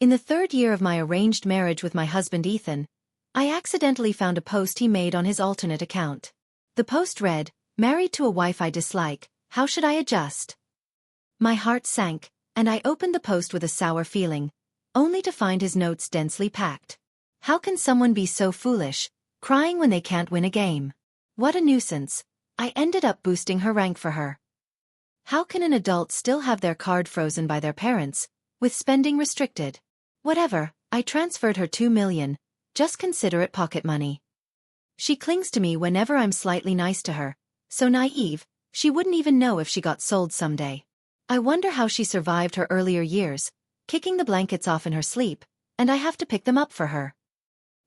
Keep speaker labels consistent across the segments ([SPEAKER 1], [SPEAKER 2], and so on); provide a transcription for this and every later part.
[SPEAKER 1] In the third year of my arranged marriage with my husband Ethan, I accidentally found a post he made on his alternate account. The post read, "Married to a wife I dislike, how should I adjust?" My heart sank, and I opened the post with a sour feeling, only to find his notes densely packed. How can someone be so foolish, crying when they can't win a game? What a nuisance. I ended up boosting her rank for her. How can an adult still have their card frozen by their parents, with spending restricted? Whatever, I transferred her 2 million, just consider it pocket money. She clings to me whenever I'm slightly nice to her, so naive, she wouldn't even know if she got sold someday. I wonder how she survived her earlier years, kicking the blankets off in her sleep, and I have to pick them up for her.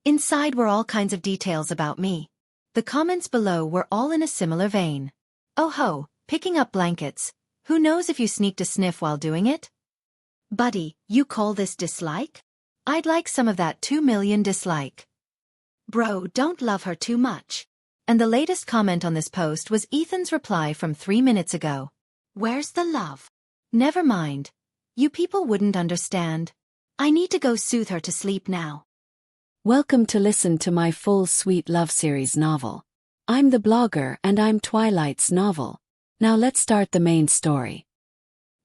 [SPEAKER 1] Inside were all kinds of details about me. The comments below were all in a similar vein. Oh ho, picking up blankets. Who knows if you sneaked a sniff while doing it? Buddy, you call this dislike? I'd like some of that 2 million dislike. Bro, don't love her too much. And the latest comment on this post was Ethan's reply from 3 minutes ago. Where's the love? Never mind. You people wouldn't understand. I need to go soothe her to sleep now.
[SPEAKER 2] Welcome to listen to my full sweet love series novel. I'm the blogger and I'm Twilight's novel. Now let's start the main story.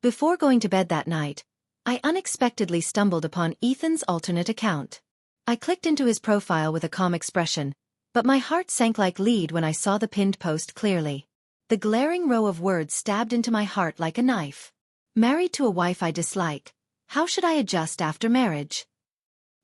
[SPEAKER 1] Before going to bed that night, I unexpectedly stumbled upon Ethan's alternate account. I clicked into his profile with a calm expression, but my heart sank like lead when I saw the pinned post clearly. The glaring row of words stabbed into my heart like a knife. Married to a wife I dislike, how should I adjust after marriage?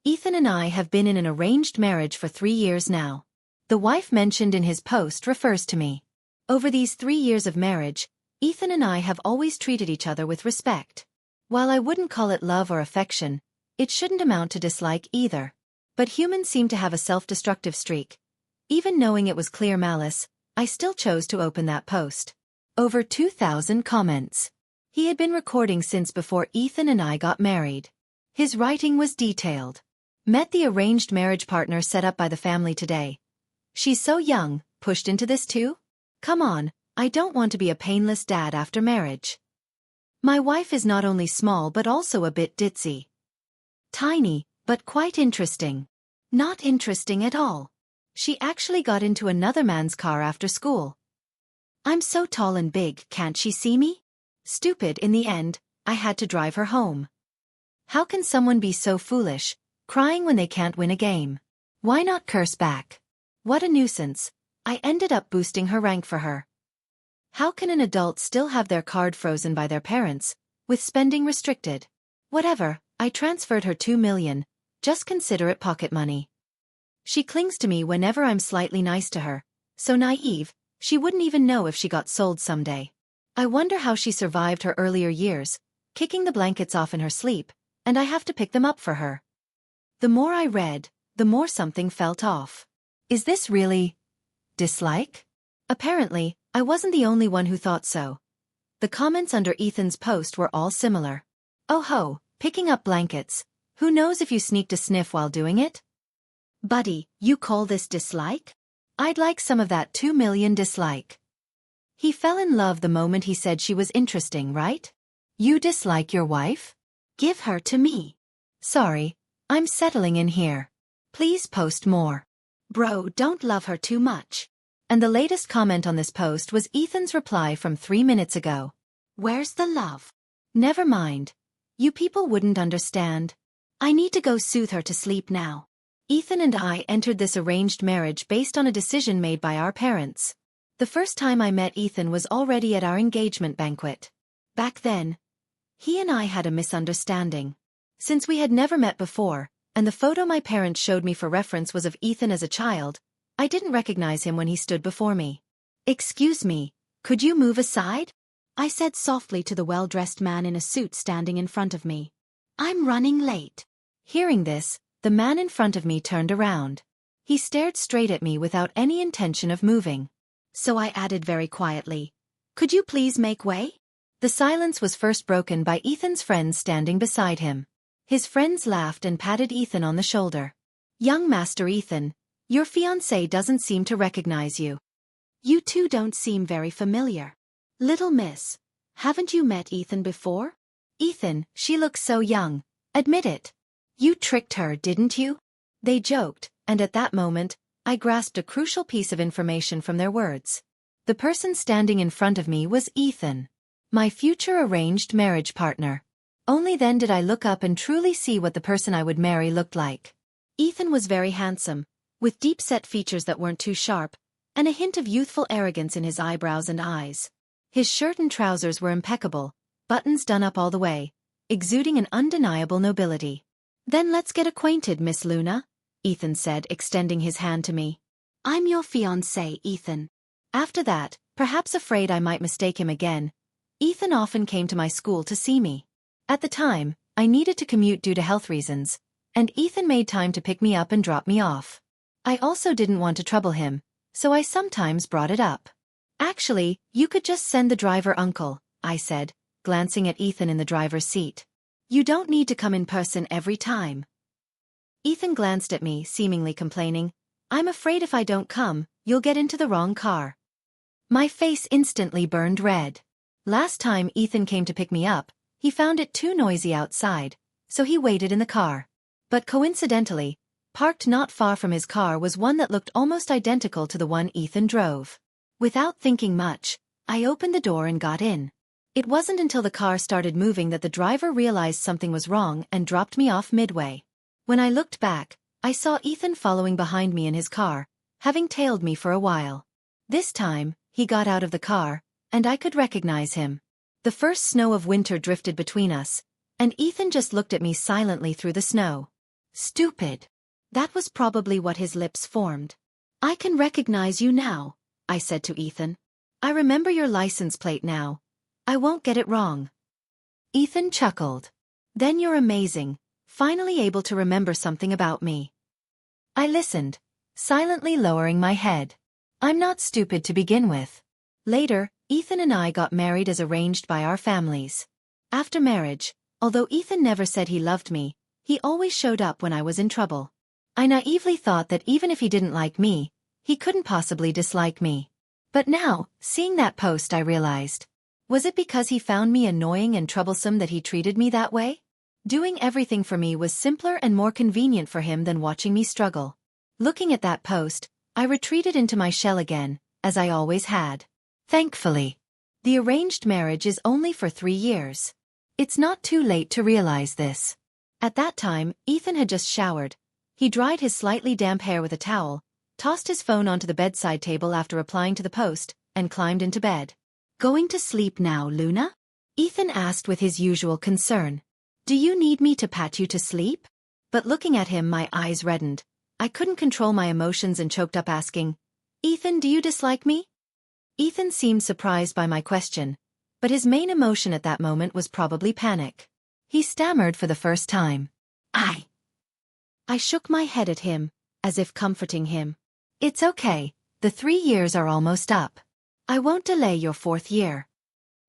[SPEAKER 1] Ethan and I have been in an arranged marriage for 3 years now. The wife mentioned in his post refers to me. Over these 3 years of marriage, Ethan and I have always treated each other with respect. While I wouldn't call it love or affection, it shouldn't amount to dislike either. But humans seem to have a self-destructive streak. Even knowing it was clear malice, I still chose to open that post. Over 2,000 comments. He had been recording since before Ethan and I got married. His writing was detailed. Met the arranged marriage partner set up by the family today. She's so young, pushed into this too? Come on, I don't want to be a painless dad after marriage. My wife is not only small but also a bit ditzy. Tiny, but quite interesting. Not interesting at all. She actually got into another man's car after school. I'm so tall and big, can't she see me? Stupid in the end, I had to drive her home. How can someone be so foolish, crying when they can't win a game? Why not curse back? What a nuisance. I ended up boosting her rank for her. How can an adult still have their card frozen by their parents, with spending restricted? Whatever, I transferred her 2 million, just consider it pocket money. She clings to me whenever I'm slightly nice to her, so naive, she wouldn't even know if she got sold someday. I wonder how she survived her earlier years, kicking the blankets off in her sleep, and I have to pick them up for her. The more I read, the more something felt off. Is this really dislike? Apparently, I wasn't the only one who thought so. The comments under Ethan's post were all similar. Oh ho, picking up blankets. Who knows if you sneaked a sniff while doing it? Buddy, you call this dislike? I'd like some of that 2 million dislike. He fell in love the moment he said she was interesting, right? You dislike your wife? Give her to me. Sorry, I'm settling in here. Please post more. Bro, don't love her too much. And the latest comment on this post was Ethan's reply from 3 minutes ago. Where's the love? Never mind. You people wouldn't understand. I need to go soothe her to sleep now. Ethan and I entered this arranged marriage based on a decision made by our parents. The first time I met Ethan was already at our engagement banquet. Back then, he and I had a misunderstanding. Since we had never met before, and the photo my parents showed me for reference was of Ethan as a child, I didn't recognize him when he stood before me. Excuse me, could you move aside? I said softly to the well-dressed man in a suit standing in front of me. I'm running late. Hearing this, the man in front of me turned around. He stared straight at me without any intention of moving. So I added very quietly, could you please make way? The silence was first broken by Ethan's friends standing beside him. His friends laughed and patted Ethan on the shoulder. Young Master Ethan, your fiancé doesn't seem to recognize you. You two don't seem very familiar. Little miss, haven't you met Ethan before? Ethan, she looks so young. Admit it. You tricked her, didn't you? They joked, and at that moment, I grasped a crucial piece of information from their words. The person standing in front of me was Ethan, my future arranged marriage partner. Only then did I look up and truly see what the person I would marry looked like. Ethan was very handsome, with deep-set features that weren't too sharp, and a hint of youthful arrogance in his eyebrows and eyes. His shirt and trousers were impeccable, buttons done up all the way, exuding an undeniable nobility. Then let's get acquainted, Miss Luna, Ethan said, extending his hand to me. I'm your fiancé, Ethan. After that, perhaps afraid I might mistake him again, Ethan often came to my school to see me. At the time, I needed to commute due to health reasons, and Ethan made time to pick me up and drop me off. I also didn't want to trouble him, so I sometimes brought it up. Actually, you could just send the driver uncle, I said, glancing at Ethan in the driver's seat. You don't need to come in person every time. Ethan glanced at me, seemingly complaining. I'm afraid if I don't come, you'll get into the wrong car. My face instantly burned red. Last time Ethan came to pick me up, he found it too noisy outside, so he waited in the car. But coincidentally, parked not far from his car was one that looked almost identical to the one Ethan drove. Without thinking much, I opened the door and got in. It wasn't until the car started moving that the driver realized something was wrong and dropped me off midway. When I looked back, I saw Ethan following behind me in his car, having tailed me for a while. This time, he got out of the car, and I could recognize him. The first snow of winter drifted between us, and Ethan just looked at me silently through the snow. Stupid. That was probably what his lips formed. I can recognize you now, I said to Ethan. I remember your license plate now. I won't get it wrong. Ethan chuckled. Then you're amazing, finally able to remember something about me. I listened, silently lowering my head. I'm not stupid to begin with. Later, Ethan and I got married as arranged by our families. After marriage, although Ethan never said he loved me, he always showed up when I was in trouble. I naively thought that even if he didn't like me, he couldn't possibly dislike me. But now, seeing that post, I realized. Was it because he found me annoying and troublesome that he treated me that way? Doing everything for me was simpler and more convenient for him than watching me struggle. Looking at that post, I retreated into my shell again, as I always had. Thankfully. The arranged marriage is only for 3 years. It's not too late to realize this. At that time, Ethan had just showered. He dried his slightly damp hair with a towel, tossed his phone onto the bedside table after replying to the post, and climbed into bed. Going to sleep now, Luna? Ethan asked with his usual concern. Do you need me to pat you to sleep? But looking at him, my eyes reddened. I couldn't control my emotions and choked up asking, Ethan, do you dislike me? Ethan seemed surprised by my question, but his main emotion at that moment was probably panic. He stammered for the first time. I shook my head at him, as if comforting him. It's okay, the 3 years are almost up. I won't delay your 4th year.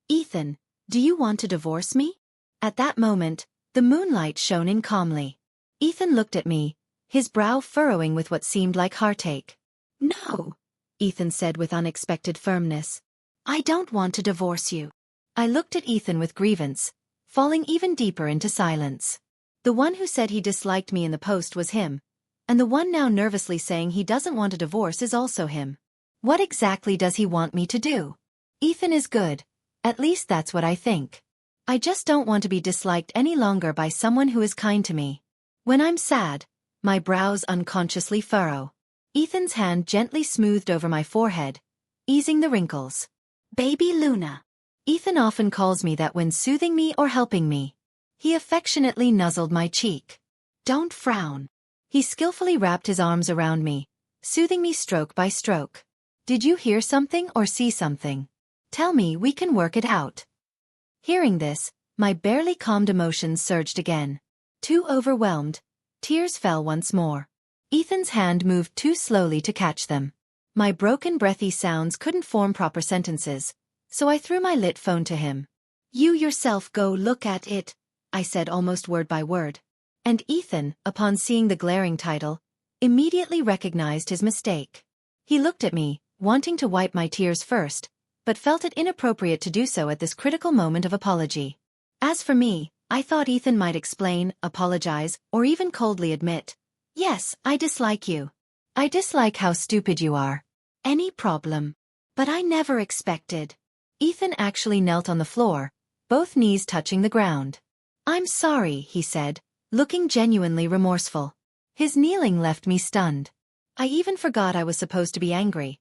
[SPEAKER 1] Ethan, do you want to divorce me? At that moment, the moonlight shone in calmly. Ethan looked at me, his brow furrowing with what seemed like heartache. No, Ethan said with unexpected firmness. I don't want to divorce you. I looked at Ethan with grievance, falling even deeper into silence. The one who said he disliked me in the post was him, and the one now nervously saying he doesn't want a divorce is also him. What exactly does he want me to do? Ethan is good. At least that's what I think. I just don't want to be disliked any longer by someone who is kind to me. When I'm sad, my brows unconsciously furrow. Ethan's hand gently smoothed over my forehead, easing the wrinkles. Baby Luna. Ethan often calls me that when soothing me or helping me. He affectionately nuzzled my cheek. Don't frown. He skillfully wrapped his arms around me, soothing me stroke by stroke. Did you hear something or see something? Tell me, we can work it out. Hearing this, my barely calmed emotions surged again. Too overwhelmed, tears fell once more. Ethan's hand moved too slowly to catch them. My broken breathy sounds couldn't form proper sentences, so I threw my lit phone to him. You yourself go look at it, I said almost word by word. And Ethan, upon seeing the glaring title, immediately recognized his mistake. He looked at me, wanting to wipe my tears first, but felt it inappropriate to do so at this critical moment of apology. As for me, I thought Ethan might explain, apologize, or even coldly admit, "Yes, I dislike you. I dislike how stupid you are." Any problem. But I never expected. Ethan actually knelt on the floor, both knees touching the ground. "I'm sorry," he said, looking genuinely remorseful. His kneeling left me stunned. I even forgot I was supposed to be angry.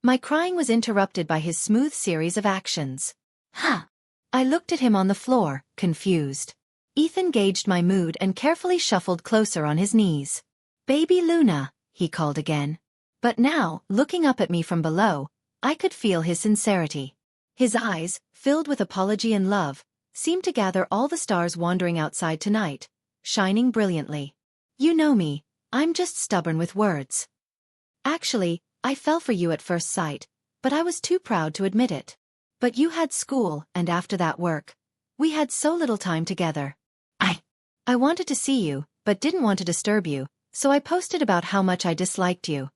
[SPEAKER 1] My crying was interrupted by his smooth series of actions. Huh. I looked at him on the floor, confused. Ethan gauged my mood and carefully shuffled closer on his knees. "Baby Luna," he called again. But now, looking up at me from below, I could feel his sincerity. His eyes, filled with apology and love, seemed to gather all the stars wandering outside tonight, shining brilliantly. "You know me, I'm just stubborn with words. Actually, I fell for you at first sight, but I was too proud to admit it. But you had school, and after that work. We had so little time together. I wanted to see you, but didn't want to disturb you, so I posted about how much I disliked you."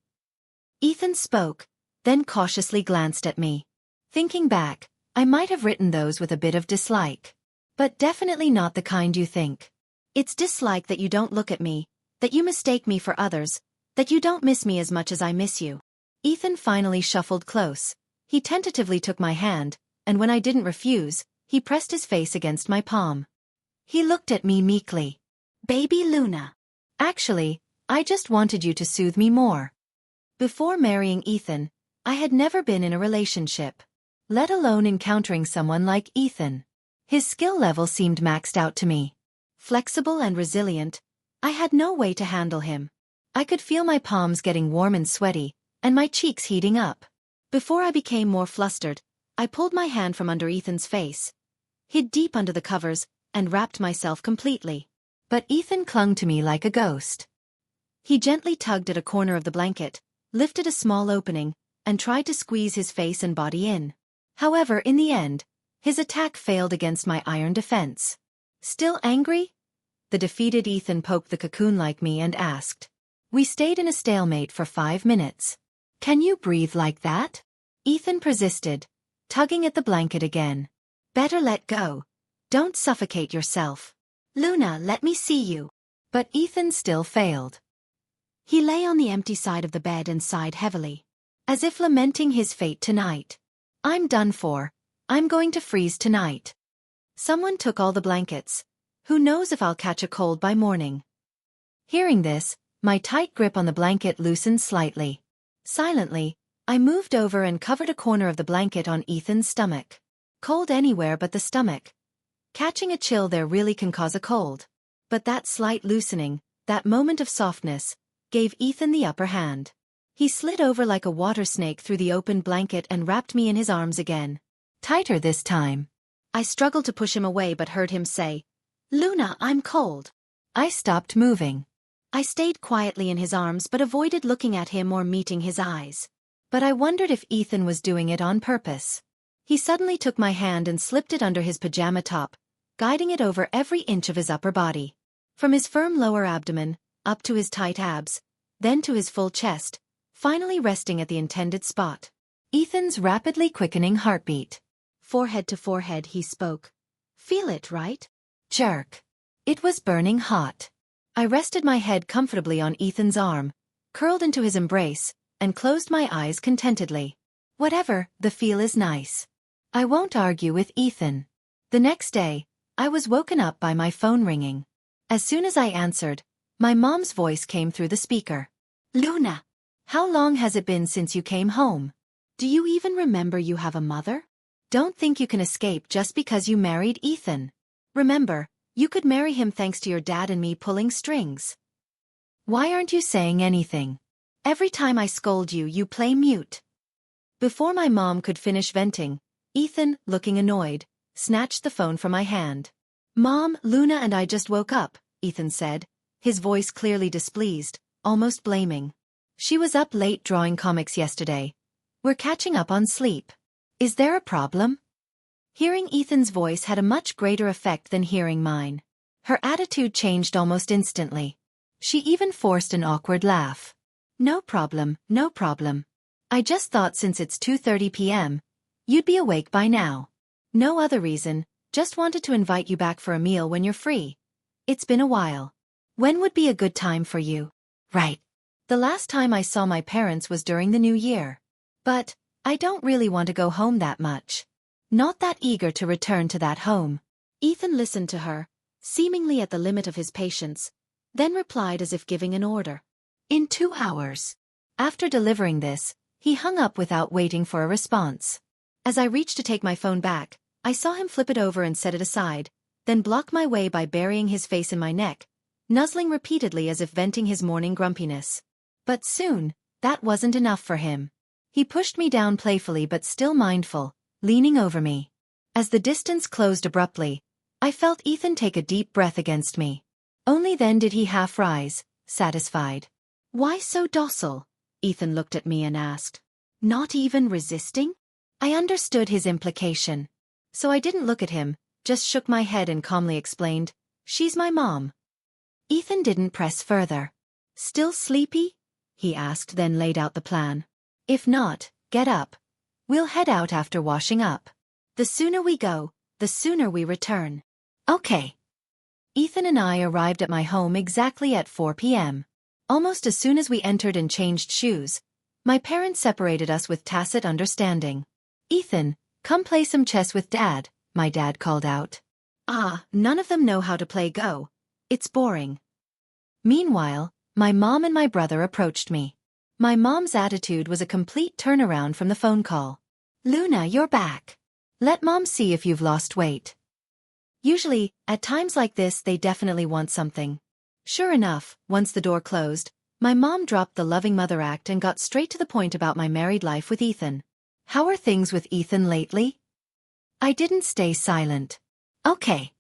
[SPEAKER 1] Ethan spoke, then cautiously glanced at me. Thinking back, I might have written those with a bit of dislike. But definitely not the kind you think. It's dislike that you don't look at me, that you mistake me for others, that you don't miss me as much as I miss you. Ethan finally shuffled close. He tentatively took my hand, and when I didn't refuse, he pressed his face against my palm. He looked at me meekly. "Baby Luna. Actually, I just wanted you to soothe me more." Before marrying Ethan, I had never been in a relationship, let alone encountering someone like Ethan. His skill level seemed maxed out to me. Flexible and resilient, I had no way to handle him. I could feel my palms getting warm and sweaty, and my cheeks heating up. Before I became more flustered, I pulled my hand from under Ethan's face, hid deep under the covers, and wrapped myself completely. But Ethan clung to me like a ghost. He gently tugged at a corner of the blanket, lifted a small opening, and tried to squeeze his face and body in. However, in the end, his attack failed against my iron defense. "Still angry?" The defeated Ethan poked the cocoon like me and asked. We stayed in a stalemate for 5 minutes. "Can you breathe like that?" Ethan persisted, tugging at the blanket again. "Better let go. Don't suffocate yourself. Luna, let me see you." But Ethan still failed. He lay on the empty side of the bed and sighed heavily, as if lamenting his fate tonight. "I'm done for. I'm going to freeze tonight. Someone took all the blankets. Who knows if I'll catch a cold by morning." Hearing this, my tight grip on the blanket loosened slightly. Silently, I moved over and covered a corner of the blanket on Ethan's stomach. Cold anywhere but the stomach. Catching a chill there really can cause a cold. But that slight loosening, that moment of softness, gave Ethan the upper hand. He slid over like a water snake through the open blanket and wrapped me in his arms again. Tighter this time. I struggled to push him away but heard him say, "Luna, I'm cold." I stopped moving. I stayed quietly in his arms but avoided looking at him or meeting his eyes. But I wondered if Ethan was doing it on purpose. He suddenly took my hand and slipped it under his pajama top, guiding it over every inch of his upper body. From his firm lower abdomen, up to his tight abs, then to his full chest, finally resting at the intended spot. Ethan's rapidly quickening heartbeat. Forehead to forehead he spoke. "Feel it, right?" Jerk. It was burning hot. I rested my head comfortably on Ethan's arm, curled into his embrace, and closed my eyes contentedly. Whatever, the feel is nice. I won't argue with Ethan. The next day, I was woken up by my phone ringing. As soon as I answered, my mom's voice came through the speaker. "Luna, how long has it been since you came home? Do you even remember you have a mother? Don't think you can escape just because you married Ethan. Remember, you could marry him thanks to your dad and me pulling strings. Why aren't you saying anything? Every time I scold you, you play mute." Before my mom could finish venting, Ethan, looking annoyed, snatched the phone from my hand. "Mom, Luna and I just woke up," Ethan said, his voice clearly displeased, almost blaming. "She was up late drawing comics yesterday. We're catching up on sleep. Is there a problem?" Hearing Ethan's voice had a much greater effect than hearing mine. Her attitude changed almost instantly. She even forced an awkward laugh. "No problem, no problem. I just thought since it's 2:30 p.m., you'd be awake by now. No other reason, Just wanted to invite you back for a meal when you're free. It's been a while. When would be a good time for you? Right. The last time I saw my parents was during the New Year. But I don't really want to go home that much. Not that eager to return to that home. Ethan listened to her, seemingly at the limit of his patience, then replied as if giving an order. In 2 hours. After delivering this, he hung up without waiting for a response. As I reached to take my phone back, I saw him flip it over and set it aside, then block my way by burying his face in my neck, nuzzling repeatedly as if venting his morning grumpiness. But soon, that wasn't enough for him. He pushed me down playfully but still mindful, leaning over me. As the distance closed abruptly, I felt Ethan take a deep breath against me. Only then did he half rise, satisfied. Why so docile? Ethan looked at me and asked. Not even resisting? I understood his implication. So I didn't look at him, just shook my head and calmly explained, she's my mom. Ethan didn't press further. Still sleepy? He asked, then laid out the plan. If not, get up. We'll head out after washing up. The sooner we go, the sooner we return. Okay. Ethan and I arrived at my home exactly at 4 p.m. Almost as soon as we entered and changed shoes, my parents separated us with tacit understanding. Ethan, come play some chess with Dad, my dad called out. None of them know how to play Go. It's boring. Meanwhile, my mom and my brother approached me. My mom's attitude was a complete turnaround from the phone call. Luna, you're back. Let Mom see if you've lost weight. Usually, at times like this they definitely want something. Sure enough, once the door closed, my mom dropped the loving mother act and got straight to the point about my married life with Ethan. How are things with Ethan lately? I didn't stay silent. Okay.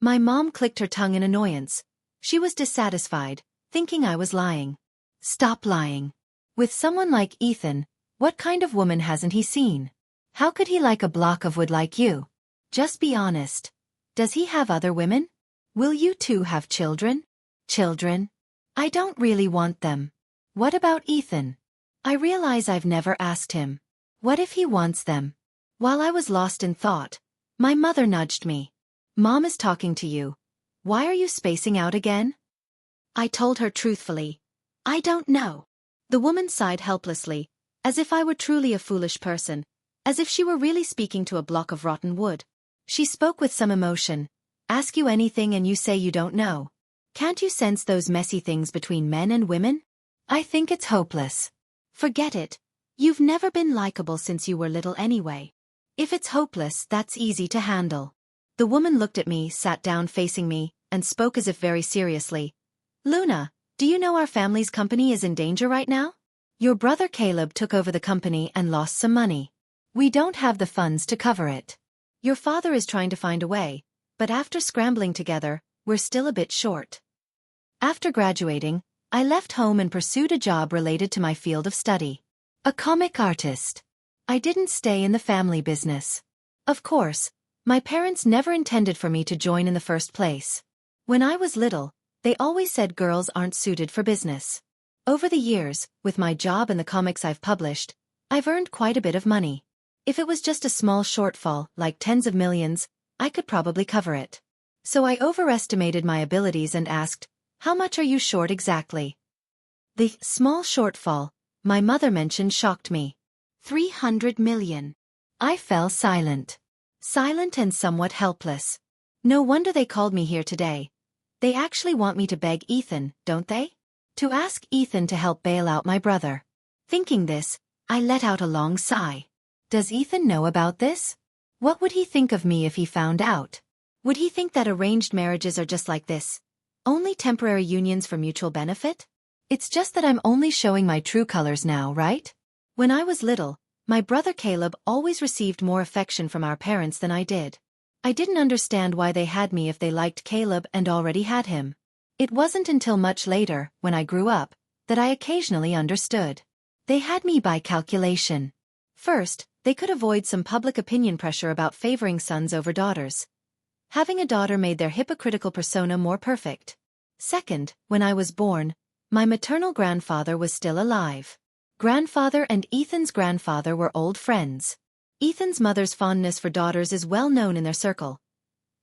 [SPEAKER 1] My mom clicked her tongue in annoyance. She was dissatisfied, thinking I was lying. Stop lying. With someone like Ethan, what kind of woman hasn't he seen? How could he like a block of wood like you? Just be honest. Does he have other women? Will you two have children? Children? I don't really want them. What about Ethan? I realize I've never asked him. What if he wants them? While I was lost in thought, my mother nudged me. Mom is talking to you. Why are you spacing out again? I told her truthfully. I don't know. The woman sighed helplessly, as if I were truly a foolish person, as if she were really speaking to a block of rotten wood. She spoke with some emotion. Ask you anything and you say you don't know. Can't you sense those messy things between men and women? I think it's hopeless. Forget it. You've never been likable since you were little anyway. If it's hopeless, that's easy to handle. The woman looked at me, sat down facing me, and spoke as if very seriously. Luna, do you know our family's company is in danger right now? Your brother Caleb took over the company and lost some money. We don't have the funds to cover it. Your father is trying to find a way, but after scrambling together, we're still a bit short. After graduating, I left home and pursued a job related to my field of study. A comic artist. I didn't stay in the family business. Of course, my parents never intended for me to join in the first place. When I was little, they always said girls aren't suited for business. Over the years, with my job and the comics I've published, I've earned quite a bit of money. If it was just a small shortfall, like tens of millions, I could probably cover it. So I overestimated my abilities and asked, how much are you short exactly? The small shortfall my mother mentioned shocked me. 300 million. I fell silent. Silent and somewhat helpless. No wonder they called me here today. They actually want me to beg Ethan, don't they? To ask Ethan to help bail out my brother. Thinking this, I let out a long sigh. Does Ethan know about this? What would he think of me if he found out? Would he think that arranged marriages are just like this? Only temporary unions for mutual benefit? It's just that I'm only showing my true colors now, right? When I was little, my brother Caleb always received more affection from our parents than I did. I didn't understand why they had me if they liked Caleb and already had him. It wasn't until much later, when I grew up, that I occasionally understood. They had me by calculation. First, they could avoid some public opinion pressure about favoring sons over daughters. Having a daughter made their hypocritical persona more perfect. Second, when I was born, my maternal grandfather was still alive. Grandfather and Ethan's grandfather were old friends. Ethan's mother's fondness for daughters is well known in their circle,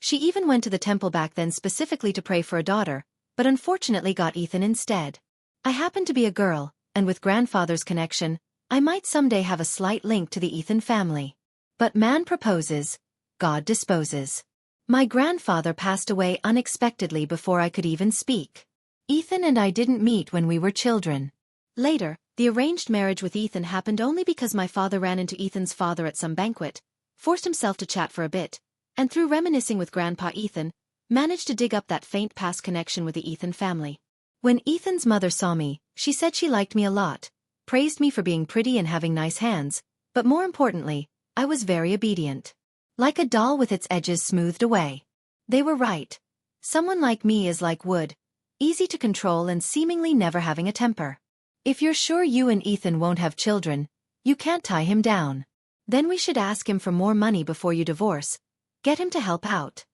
[SPEAKER 1] She even went to the temple back then specifically to pray for a daughter, but unfortunately got Ethan instead. I happen to be a girl, and with grandfather's connection, I might someday have a slight link to the Ethan family. But man proposes, God disposes. My grandfather passed away unexpectedly before I could even speak. Ethan and I didn't meet when we were children. Later, the arranged marriage with Ethan happened only because my father ran into Ethan's father at some banquet, forced himself to chat for a bit, and through reminiscing with Grandpa Ethan, managed to dig up that faint past connection with the Ethan family. When Ethan's mother saw me, she said she liked me a lot, praised me for being pretty and having nice hands, but more importantly, I was very obedient. Like a doll with its edges smoothed away. They were right. Someone like me is like wood, easy to control and seemingly never having a temper. If you're sure you and Ethan won't have children, you can't tie him down. Then we should ask him for more money before you divorce. Get him to help out.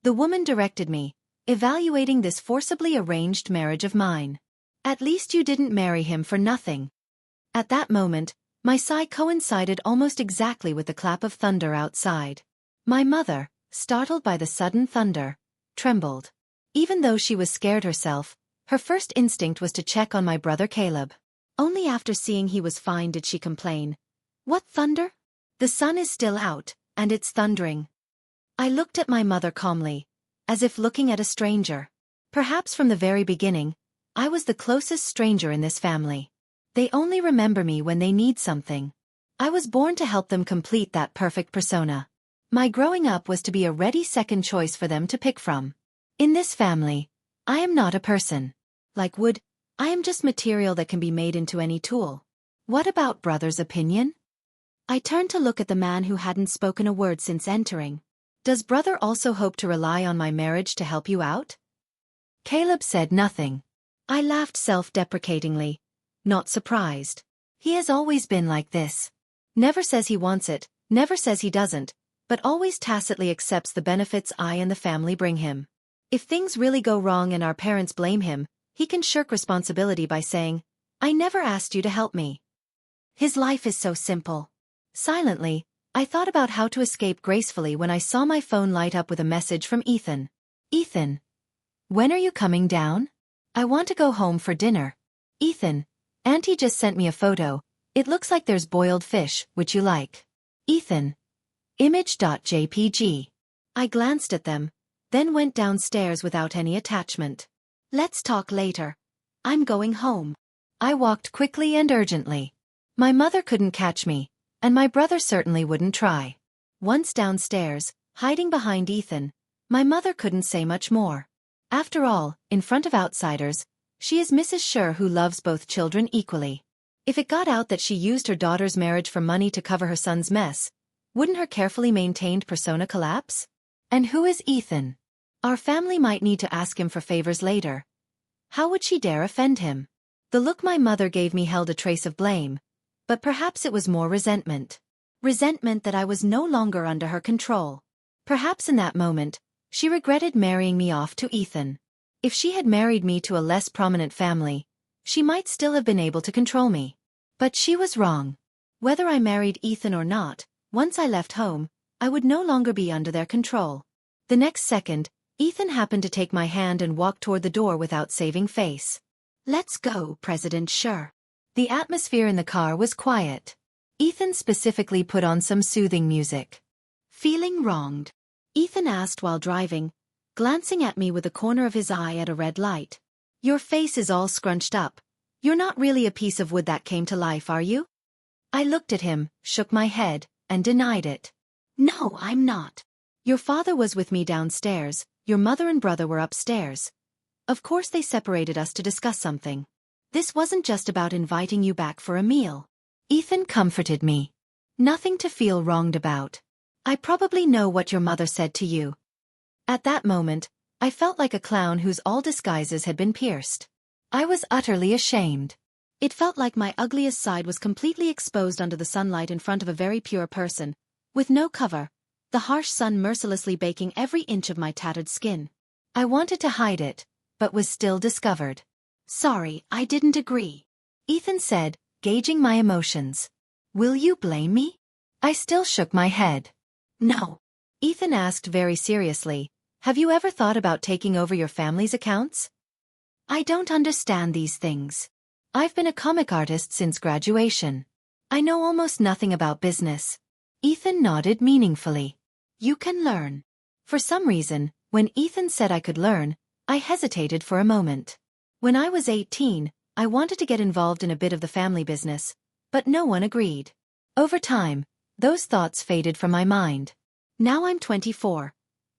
[SPEAKER 1] The woman directed me, evaluating this forcibly arranged marriage of mine. At least you didn't marry him for nothing. At that moment, my sigh coincided almost exactly with the clap of thunder outside. My mother, startled by the sudden thunder, trembled. Even though she was scared herself, her first instinct was to check on my brother Caleb. Only after seeing he was fine did she complain. What thunder? The sun is still out, and it's thundering. I looked at my mother calmly, as if looking at a stranger. Perhaps from the very beginning, I was the closest stranger in this family. They only remember me when they need something. I was born to help them complete that perfect persona. My growing up was to be a ready second choice for them to pick from. In this family, I am not a person. Like wood, I am just material that can be made into any tool. What about brother's opinion? I turned to look at the man who hadn't spoken a word since entering. Does brother also hope to rely on my marriage to help you out? Caleb said nothing. I laughed self-deprecatingly, not surprised. He has always been like this. Never says he wants it, never says he doesn't, but always tacitly accepts the benefits I and the family bring him. If things really go wrong and our parents blame him, he can shirk responsibility by saying, I never asked you to help me. His life is so simple. Silently, I thought about how to escape gracefully when I saw my phone light up with a message from Ethan. Ethan, when are you coming down? I want to go home for dinner. Ethan, Auntie just sent me a photo. It looks like there's boiled fish, which you like. Ethan. Image.jpg. I glanced at them, then went downstairs without any attachment. Let's talk later. I'm going home. I walked quickly and urgently. My mother couldn't catch me, and my brother certainly wouldn't try. Once downstairs, hiding behind Ethan, my mother couldn't say much more. After all, in front of outsiders, she is Mrs. Sure who loves both children equally. If it got out that she used her daughter's marriage for money to cover her son's mess, wouldn't her carefully maintained persona collapse? And who is Ethan? Our family might need to ask him for favors later. How would she dare offend him? The look my mother gave me held a trace of blame, but perhaps it was more resentment. Resentment that I was no longer under her control. Perhaps in that moment, she regretted marrying me off to Ethan. If she had married me to a less prominent family, she might still have been able to control me. But she was wrong. Whether I married Ethan or not, once I left home, I would no longer be under their control. The next second, Ethan happened to take my hand and walk toward the door without saving face. Let's go, President Sure. The atmosphere in the car was quiet. Ethan specifically put on some soothing music. Feeling wronged? Ethan asked while driving, glancing at me with the corner of his eye at a red light. Your face is all scrunched up. You're not really a piece of wood that came to life, are you? I looked at him, shook my head, and denied it. No, I'm not. Your father was with me downstairs, your mother and brother were upstairs. Of course they separated us to discuss something. This wasn't just about inviting you back for a meal. Ethan comforted me. Nothing to feel wronged about. I probably know what your mother said to you. At that moment, I felt like a clown whose all disguises had been pierced. I was utterly ashamed. It felt like my ugliest side was completely exposed under the sunlight in front of a very pure person, with no cover, the harsh sun mercilessly baking every inch of my tattered skin. I wanted to hide it, but was still discovered. Sorry, I didn't agree. Ethan said, gauging my emotions. Will you blame me? I still shook my head. No. Ethan asked very seriously, "Have you ever thought about taking over your family's accounts?" "I don't understand these things. I've been a comic artist since graduation. I know almost nothing about business." Ethan nodded meaningfully. "You can learn." For some reason, when Ethan said I could learn, I hesitated for a moment. When I was 18, I wanted to get involved in a bit of the family business, but no one agreed. Over time, those thoughts faded from my mind. Now I'm 24.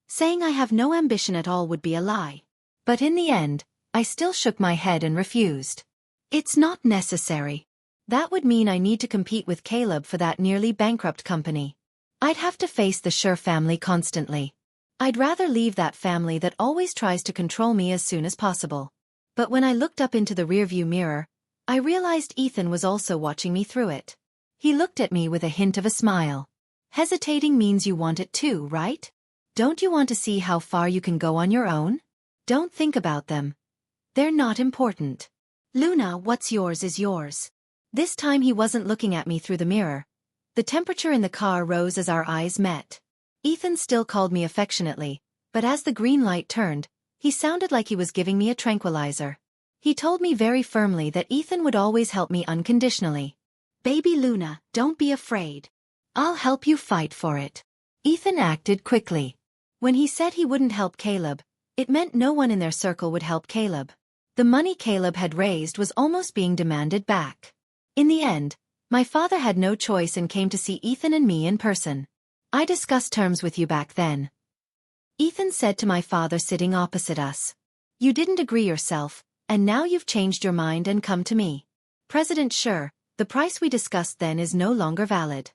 [SPEAKER 1] Saying I have no ambition at all would be a lie. But in the end, I still shook my head and refused. It's not necessary. That would mean I need to compete with Caleb for that nearly bankrupt company. I'd have to face the Schur family constantly. I'd rather leave that family that always tries to control me as soon as possible. But when I looked up into the rearview mirror, I realized Ethan was also watching me through it. He looked at me with a hint of a smile. "Hesitating means you want it too, right? Don't you want to see how far you can go on your own? Don't think about them. They're not important. Luna, what's yours is yours." This time he wasn't looking at me through the mirror. The temperature in the car rose as our eyes met. Ethan still called me affectionately, but as the green light turned, he sounded like he was giving me a tranquilizer. He told me very firmly that Ethan would always help me unconditionally. "Baby Luna, don't be afraid. I'll help you fight for it." Ethan acted quickly. When he said he wouldn't help Caleb, it meant no one in their circle would help Caleb. The money Caleb had raised was almost being demanded back. In the end, my father had no choice and came to see Ethan and me in person. "I discussed terms with you back then," Ethan said to my father sitting opposite us. "You didn't agree yourself, and now you've changed your mind and come to me. President Schur, the price we discussed then is no longer valid."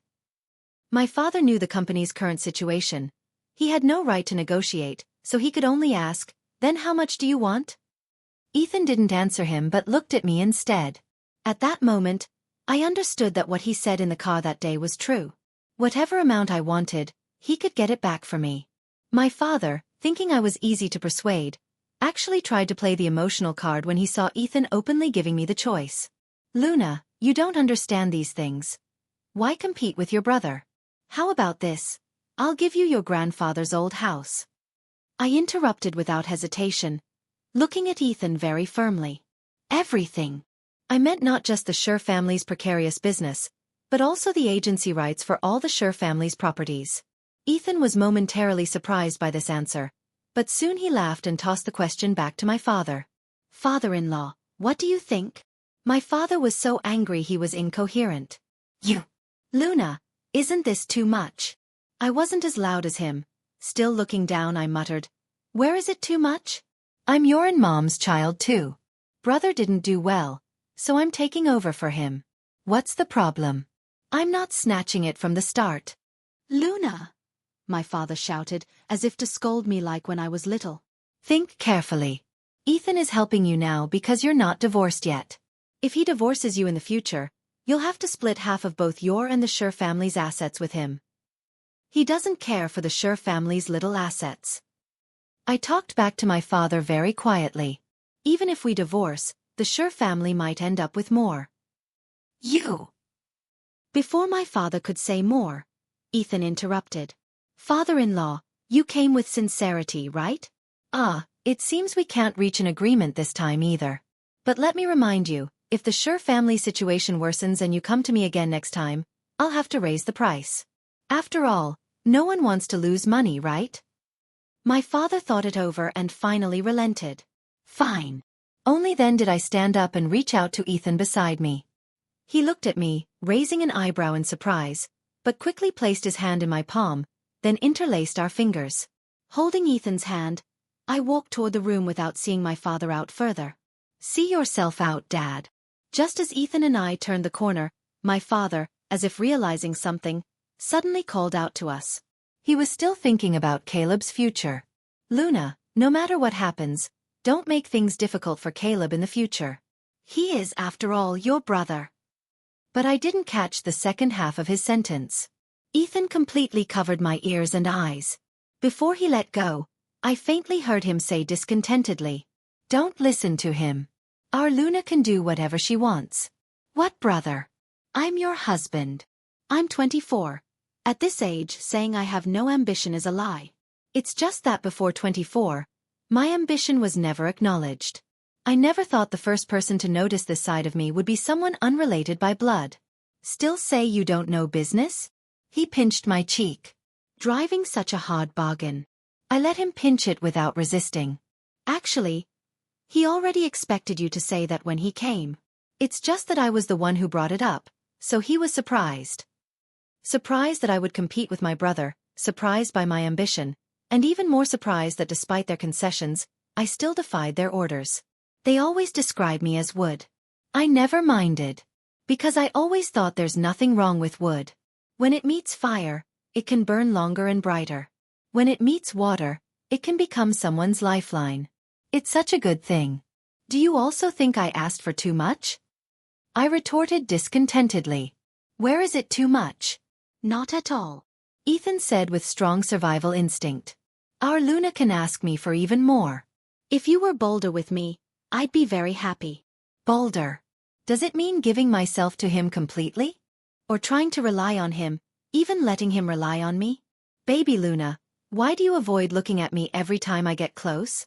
[SPEAKER 1] My father knew the company's current situation. He had no right to negotiate, so he could only ask, "Then how much do you want?" Ethan didn't answer him but looked at me instead. At that moment, I understood that what he said in the car that day was true. Whatever amount I wanted, he could get it back for me. My father, thinking I was easy to persuade, actually tried to play the emotional card when he saw Ethan openly giving me the choice. "Luna, you don't understand these things. Why compete with your brother? How about this? I'll give you your grandfather's old house." I interrupted without hesitation, looking at Ethan very firmly. "Everything." I meant not just the Schur family's precarious business, but also the agency rights for all the Schur family's properties. Ethan was momentarily surprised by this answer, but soon he laughed and tossed the question back to my father. "Father-in-law, what do you think?" My father was so angry he was incoherent. "You, Luna, isn't this too much?" I wasn't as loud as him. Still looking down, I muttered, "Where is it too much? I'm your and Mom's child too. Brother didn't do well, so I'm taking over for him. What's the problem? I'm not snatching it from the start." "Luna!" my father shouted, as if to scold me like when I was little. "Think carefully. Ethan is helping you now because you're not divorced yet. If he divorces you in the future, you'll have to split half of both your and the Schur family's assets with him. He doesn't care for the Schur family's little assets." I talked back to my father very quietly. Even if we divorce, the Schur family might end up with more. "You!" Before my father could say more, Ethan interrupted. "Father-in-law, you came with sincerity, right? It seems we can't reach an agreement this time either. But let me remind you, if the Schur family situation worsens and you come to me again next time, I'll have to raise the price. After all, no one wants to lose money, right?" My father thought it over and finally relented. "Fine." Only then did I stand up and reach out to Ethan beside me. He looked at me, raising an eyebrow in surprise, but quickly placed his hand in my palm, then interlaced our fingers. Holding Ethan's hand, I walked toward the room without seeing my father out further. "See yourself out, Dad." Just as Ethan and I turned the corner, my father, as if realizing something, suddenly called out to us. He was still thinking about Caleb's future. "Luna, no matter what happens, don't make things difficult for Caleb in the future. He is, after all, your brother." But I didn't catch the second half of his sentence. Ethan completely covered my ears and eyes. Before he let go, I faintly heard him say discontentedly, "Don't listen to him. Our Luna can do whatever she wants." "What brother? I'm your husband. I'm 24. At this age, saying I have no ambition is a lie. It's just that before 24, my ambition was never acknowledged. I never thought the first person to notice this side of me would be someone unrelated by blood. Still say you don't know business? He pinched my cheek. Driving such a hard bargain. I let him pinch it without resisting. Actually, he already expected you to say that when he came. It's just that I was the one who brought it up, so he was surprised. Surprised that I would compete with my brother, surprised by my ambition, and even more surprised that despite their concessions, I still defied their orders. They always describe me as wood. I never minded. Because I always thought there's nothing wrong with wood. When it meets fire, it can burn longer and brighter. When it meets water, it can become someone's lifeline. It's such a good thing. Do you also think I asked for too much? I retorted discontentedly. Where is it too much? Not at all. Ethan said with strong survival instinct. Our Luna can ask me for even more. If you were bolder with me, I'd be very happy. Bolder. Does it mean giving myself to him completely? Or trying to rely on him, even letting him rely on me? Baby Luna, why do you avoid looking at me every time I get close?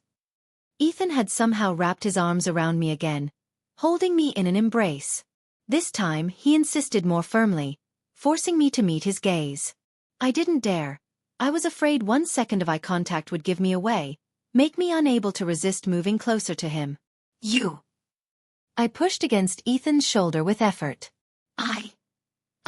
[SPEAKER 1] Ethan had somehow wrapped his arms around me again, holding me in an embrace. This time he insisted more firmly, forcing me to meet his gaze. I didn't dare. I was afraid 1 second of eye contact would give me away, make me unable to resist moving closer to him. You. I pushed against Ethan's shoulder with effort.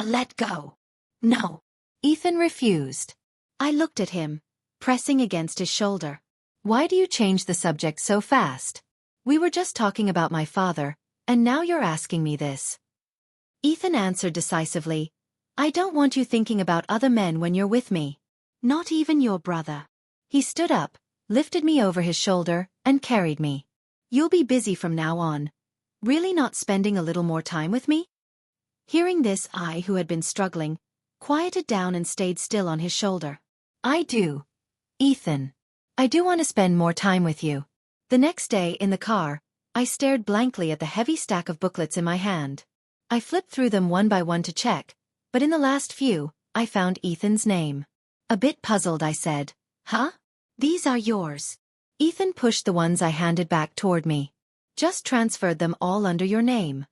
[SPEAKER 1] Let go. No. Ethan refused. I looked at him, pressing against his shoulder. Why do you change the subject so fast? We were just talking about my father, and now you're asking me this. Ethan answered decisively. I don't want you thinking about other men when you're with me. Not even your brother. He stood up, lifted me over his shoulder, and carried me. You'll be busy from now on. Really not spending a little more time with me? Hearing this, I, who had been struggling, quieted down and stayed still on his shoulder. I do. Ethan. I do want to spend more time with you. The next day, in the car, I stared blankly at the heavy stack of booklets in my hand. I flipped through them one by one to check, but in the last few, I found Ethan's name. A bit puzzled, I said, Huh? These are yours. Ethan pushed the ones I handed back toward me. Just transferred them all under your name.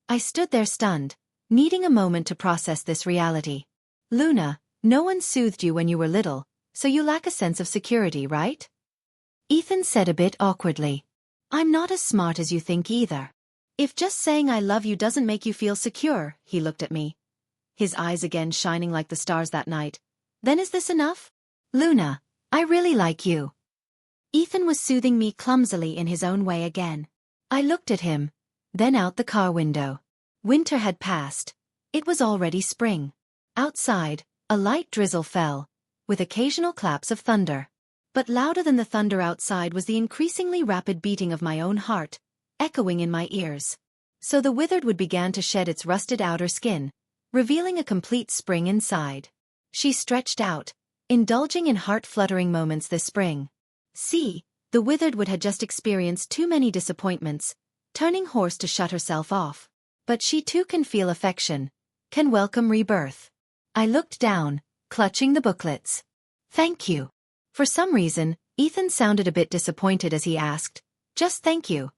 [SPEAKER 1] I stood there stunned, needing a moment to process this reality. Luna, no one soothed you when you were little, so you lack a sense of security, right? Ethan said a bit awkwardly. I'm not as smart as you think either. If just saying I love you doesn't make you feel secure, he looked at me, his eyes again shining like the stars that night, then is this enough? Luna, I really like you. Ethan was soothing me clumsily in his own way again. I looked at him, then out the car window. Winter had passed. It was already spring. Outside, a light drizzle fell, with occasional claps of thunder. But louder than the thunder outside was the increasingly rapid beating of my own heart, echoing in my ears. So the withered wood began to shed its rusted outer skin, revealing a complete spring inside. She stretched out, indulging in heart-fluttering moments this spring. See, the withered wood had just experienced too many disappointments, turning hoarse to shut herself off. But she too can feel affection, can welcome rebirth. I looked down, clutching the booklets. Thank you. For some reason, Ethan sounded a bit disappointed as he asked, just thank you.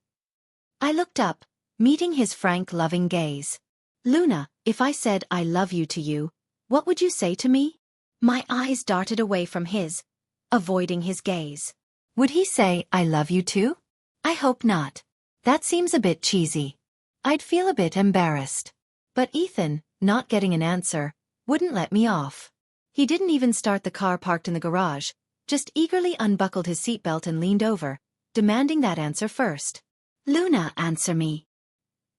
[SPEAKER 1] I looked up, meeting his frank, loving gaze. Luna, if I said I love you to you, what would you say to me? My eyes darted away from his, avoiding his gaze. Would he say I love you too? I hope not. That seems a bit cheesy. I'd feel a bit embarrassed. But Ethan, not getting an answer, wouldn't let me off. He didn't even start the car parked in the garage, just eagerly unbuckled his seatbelt and leaned over, demanding that answer first. Luna, answer me.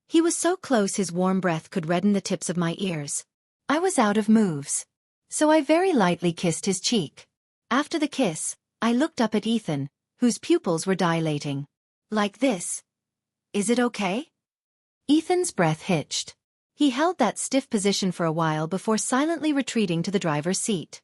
[SPEAKER 1] He was so close his warm breath could redden the tips of my ears. I was out of moves. So I very lightly kissed his cheek. After the kiss, I looked up at Ethan, whose pupils were dilating. Like this. Is it okay? Ethan's breath hitched. He held that stiff position for a while before silently retreating to the driver's seat.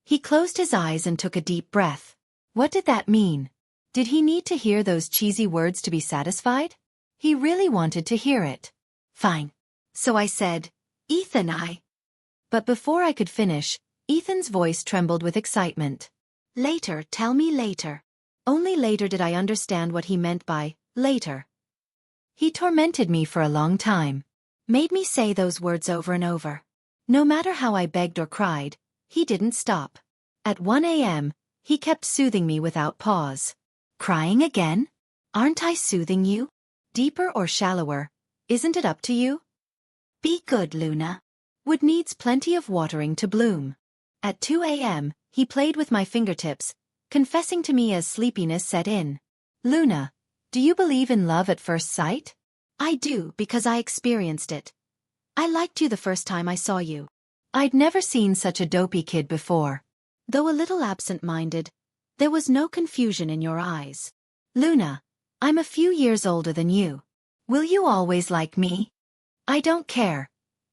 [SPEAKER 1] He closed his eyes and took a deep breath. What did that mean? Did he need to hear those cheesy words to be satisfied? He really wanted to hear it. Fine. So I said, Ethan, But before I could finish, Ethan's voice trembled with excitement. Later, tell me later. Only later did I understand what he meant by later. He tormented me for a long time. Made me say those words over and over. No matter how I begged or cried, he didn't stop. At 1 a.m., he kept soothing me without pause. Crying again? Aren't I soothing you? Deeper or shallower? Isn't it up to you? Be good, Luna. Wood needs plenty of watering to bloom. At 2 a.m., he played with my fingertips, confessing to me as sleepiness set in. Luna, do you believe in love at first sight? I do, because I experienced it. I liked you the first time I saw you. I'd never seen such a dopey kid before. Though a little absent-minded, there was no confusion in your eyes. Luna, I'm a few years older than you. Will you always like me? I don't care.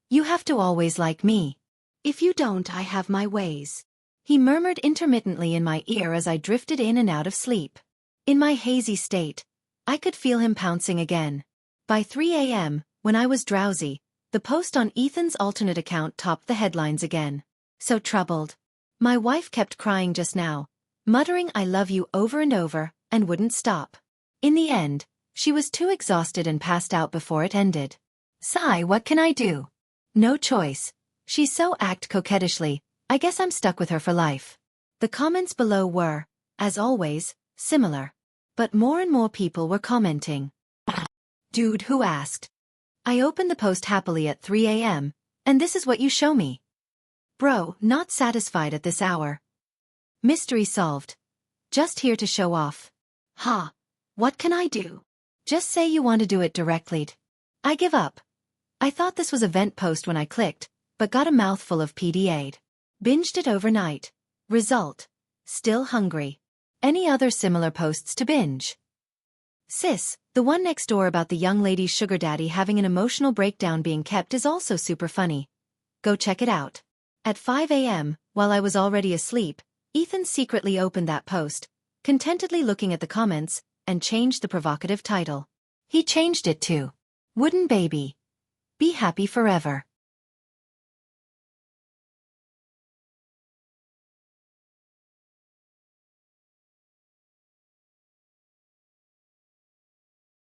[SPEAKER 1] You have to always like me. If you don't, I have my ways. He murmured intermittently in my ear as I drifted in and out of sleep. In my hazy state, I could feel him pouncing again. By 3 a.m., when I was drowsy, the post on Ethan's alternate account topped the headlines again. So troubled. My wife kept crying just now, muttering I love you over and over, and wouldn't stop. In the end, she was too exhausted and passed out before it ended. Sigh, what can I do? No choice. She's so act coquettishly, I guess I'm stuck with her for life. The comments below were, as always, similar. But more and more people were commenting. Dude, who asked? I opened the post happily at 3 a.m., and this is what you show me. Bro, not satisfied at this hour. Mystery solved. Just here to show off. Ha. What can I do? Just say you want to do it directly. I give up. I thought this was a vent post when I clicked, but got a mouthful of PDA'd. Binged it overnight. Result. Still hungry. Any other similar posts to binge? Sis, the one next door about the young lady's sugar daddy having an emotional breakdown being kept is also super funny. Go check it out. At 5 a.m., while I was already asleep, Ethan secretly opened that post, contentedly looking at the comments, and changed the provocative title. He changed it to Wooden Baby. Be happy forever.